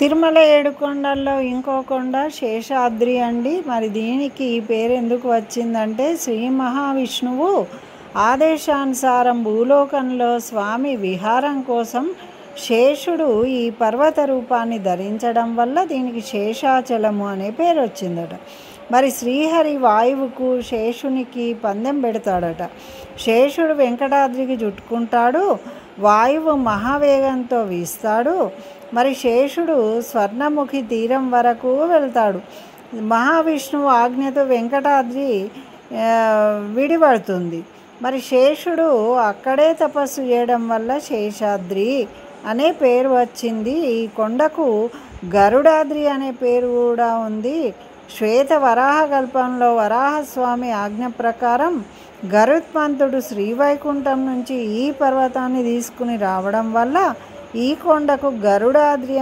తిరుమల ఏడుకొండల్లో ఇంకో కొండ శేషాద్రి అండి. మరి దీనికి ఈ పేరు ఎందుకు వచ్చిందంటే శ్రీ మహావిష్ణువు ఆదేశానుసారం భూలోకంలో స్వామి విహారం కోసం శేషుడు ఈ పర్వత రూపాన్ని ధరించడం వల్ల దీనికి శేషాచలము అనే పేరు వచ్చిందట. మరి శ్రీహరి వాయువుకు శేషునికి పందెం పెడతాడట. శేషుడు వెంకటాద్రికి చుట్టుకుంటాడు, వాయువు మహావేగంతో వీస్తాడు. మరి శేషుడు స్వర్ణముఖి తీరం వరకు వెళ్తాడు. మహావిష్ణువు ఆజ్ఞతో వెంకటాద్రి విడిపడుతుంది. మరి శేషుడు అక్కడే తపస్సు చేయడం వల్ల శేషాద్రి అనే పేరు వచ్చింది. ఈ కొండకు గరుడాద్రి అనే పేరు కూడా ఉంది. శ్వేత వరాహ కల్పంలో వరాహస్వామి ఆజ్ఞ ప్రకారం గరుత్మంతుడు శ్రీవైకుంఠం నుంచి ఈ పర్వతాన్ని తీసుకుని రావడం వల్ల ఈ కొండకు గరుడాద్రి